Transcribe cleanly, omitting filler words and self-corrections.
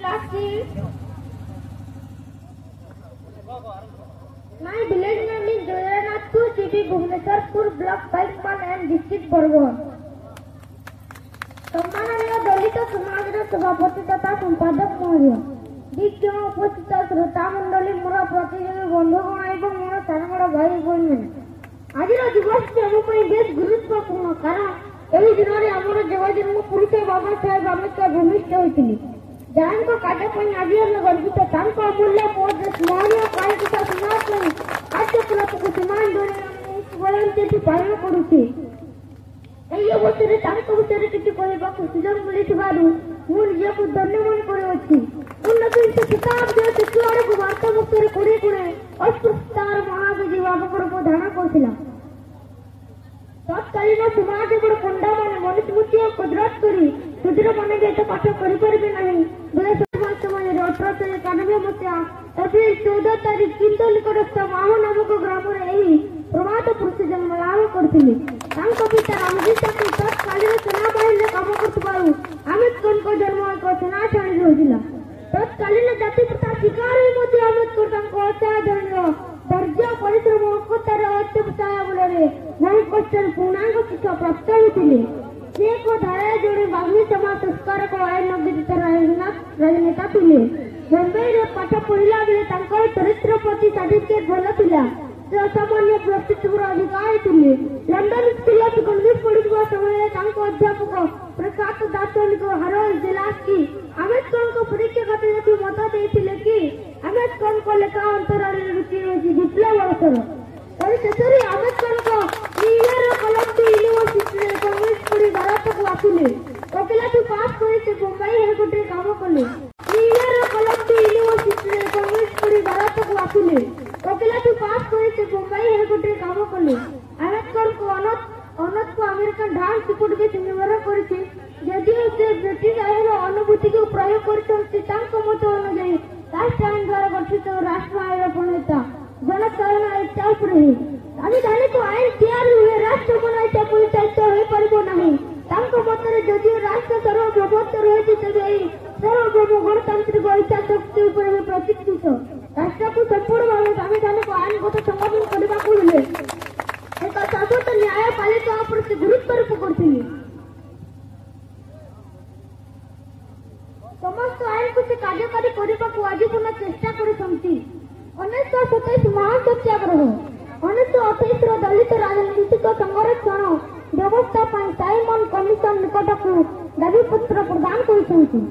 My village name is Joyanathpur, city Bhubaneswar block 5 and district Bargod. सम्माननीय दलित समाज सभापति तथा संपादक महोदय दीप्त उपस्थित श्रोता मंडली मोर प्रतियोगी बंधुगण एवं मोर सानगड़ भाई बहन मैंने आज दिवस बेस गुरुत्वपूर्ण कारण यही दिन में आमर जन्म पुरुष बाबा साहेब आंबेडकर भूमिष्ठ होते जहाँ कार्य आज आम गर्वित अमूल्य पद स्मरणीय कार्यकर्ता समाज आद्यकलाप को सम्मान जन पालन करुचे এই অবসরে তাଙ୍କ ବିଷୟରେ କିଛି କହିବାକୁ ସୁଯୋଗ ମିଳିଥିବାରୁ ମୁଁ ନିଜକୁ ଧନ୍ୟ ମନେ କରୁଅଛି। ଉନ୍ନତ ଶତାବ୍ଦୀର ଶିଶୁ ଆଡ଼କୁ ବାର୍ତ୍ତା ମୁକ୍ତରେ କୋଡ଼ିଏ କୋଡ଼ିଏ ଅସ୍ପୃଶ୍ୟତାର ମହାବିଧି ବାବଙ୍କର ଧାରଣା କରିଥିଲା। ତତ୍କାଳୀନ ସମାଜ ବଡ଼ ପଣ୍ଡାମାନେ ମନୁସ୍ମୃତି ଓ କୁଦରତ କରି ଶୁଦ୍ରମାନେ ବି ଏତେ ପାଠ କରିପାରିବେ ନାହିଁ। 2007 ସମୟରେ 1891 ମସିହା ଏପ୍ରିଲ 14 ତାରିଖ କିନ୍ତ ନିକଟସ୍ଥ ମାହୁ ନାମକ ଗ୍ରାମରେ ଏହି ପ୍ରମାଦ ପୁରୁଷ ଜନ୍ମ ଲାଭ କରିଥିଲେ। ତାଙ୍କ ପିତା ରାମଜୀ ଠାକୁର ତତ୍କାଳୀନ ସେନାବାହିନୀରେ କାମ କରୁଥିବାରୁ ଆମ୍ବେଦକରଙ୍କ ଜନ୍ମ ଏକ ସେନା ଶ୍ରେଣୀରେ ହୋଇଥିଲା। ତତ୍କାଳୀନ ଜାତି ପ୍ରଥା ଶିକାର ହୋଇ ମଧ୍ୟ ଆମ୍ବେଦକର ତାଙ୍କ ଅସାଧାରଣ ଧୈର୍ଯ୍ୟ ପରିଶ୍ରମ ଅକତାର ଅତ୍ୟୁତ୍ସାହ ବଳରେ ବହୁ କଷ୍ଟରେ ପୂର୍ଣ୍ଣାଙ୍ଗ ଶିକ୍ଷା ପ୍ରାପ୍ତ ହୋଇଥିଲେ। ସେ ଏକ ଧାରାରେ ଜଣେ ବାଗ୍ମୀ ସମାଜ ସଂସ୍କାରକ ଆଇନ ବିଦିତ ରାଜନେତା ଥିଲେ। ମୁମ୍ବାଇରେ ପାଠ ପଢିଲା ବେଳେ ତାଙ୍କର ଚରିତ୍ର ପ୍ରତି ସାର୍ଟିଫିକେଟ ଭଲ ଥିଲା। ସେ ଅସାମାନ୍ୟ ବ୍ୟକ୍ତିତ୍ୱର ଅଧିକାରୀ ଥିଲେ। ଲଣ୍ଡନ ସ୍କୁଲ ଅଫ୍ ଇକୋନୋମିକ୍ସ ପଢୁଥିବା ସମୟରେ ତାଙ୍କ ଅଧ୍ୟାପକ ପ୍ରଖ୍ୟାତ ଦାର୍ଶନିକ ହାରୋଲ୍ଡ ଜେଲାସ୍କି ଆମ୍ବେଦକରଙ୍କ ପରୀକ୍ଷା ଖାତା ଦେଖି ମତ ଦେଇଥିଲେ କି ଆମ୍ବେଦକରଙ୍କ ଲେଖା ଅନ୍ତରରେ ଲୁଚି ରହିଛି ବିପ୍ଳବ ଅବସର। ପରିଶେଷରେ ଆମ୍ବେଦକରଙ୍କ ନ୍ୟୁୟର୍କ କଲମ୍ବିଆ ୟୁନିଭର୍ସିଟିରେ କଂଗ୍ରେସ ପଢି ଭାରତକୁ ଆସିଲେ। ଓକିଲାତି ପାସ୍ କରି ସେ ମୁମ୍ବାଇ ହାଇକୋର୍ଟରେ କାମ କଲେ। ନ୍ୟୁୟର୍କ କଲମ୍ବିଆ ୟୁନିଭର୍ସିଟିରେ କଂଗ୍ରେସ ପଢି ଭାରତକୁ ଆସିଲେ। ଓକିଲାତି ପାସ୍ କରି ସେ ମୁମ୍ବାଇ ହାଇକୋର୍ଟରେ କାମ କଲେ। ଆମ୍ବେଦକରଙ୍କୁ ଅନନ୍ତକୁ ଆମେରିକାନ ଡାନ୍ସ ରିପୋର୍ଟକୁ ନିର୍ଭର କରିଛି। ଯଦିଓ ସେ ବ୍ରିଟିଶ ଆଇନର ଅନୁଭୂତିକୁ ପ୍ରୟୋଗ କରିଛନ୍ତି ତାଙ୍କ ମତ ଅନୁଯାୟୀ ରାଷ୍ଟ୍ର ଆଇନ ଦ୍ୱାରା ଗଠିତ ରାଷ୍ଟ୍ର ଆଇନର ପ୍ରଣେତା ଜନସାଧାରଣ ଇଚ୍ଛା ଉପରେ ସାମ୍ବିଧାନିକ ଆଇନ ତିଆରି ହୁଏ ରାଷ୍ଟ୍ର ବନାଇତା ପରିଚାଳିତ ହୋଇପାରିବ ନାହିଁ। ତାଙ୍କ ମତରେ ଯଦିଓ ରାଷ୍ଟ୍ର ସାର୍ବଭୌମତ୍ୱ ରହିଛି ତେବେ ଏହି ସାର୍ବଭୌମ ଗଣତାନ୍ତ୍ରିକ ଇଚ୍ଛା ଶକ୍ତି ଉପରେ ପ୍ରତିଷ୍ଠିତ। ରାଷ୍ଟ୍ରକୁ ସମ୍ପୂର୍ଣ୍ଣ ଭାବେ ସାମ୍ବିଧାନିକ ଆଇନଗତ ସଂଗଠନ କରିବାକୁ ହେଲେ ଏକ ଶାଶ୍ୱତ ନ୍ୟାୟପାଳିକା ଉପରେ ସେ ଗୁରୁତ୍ୱାରୋପ କରିଥିଲେ। ସମସ୍ତ ଆଇନକୁ ସେ କାର୍ଯ୍ୟକାରୀ କରିବାକୁ ଆଜୀବନ ଚେଷ୍ଟା କରିଛନ୍ତି। 1927 ମହାନ ସତ୍ୟାଗ୍ରହ 1928ର ଦଳିତ ରାଜନୈତିକ ସଂରକ୍ଷଣ ବ୍ୟବସ୍ଥା ପାଇଁ ସାଇମନ କମିଶନ ନିକଟକୁ ଦାବିପତ୍ର ପ୍ରଦାନ କରିଛନ୍ତି।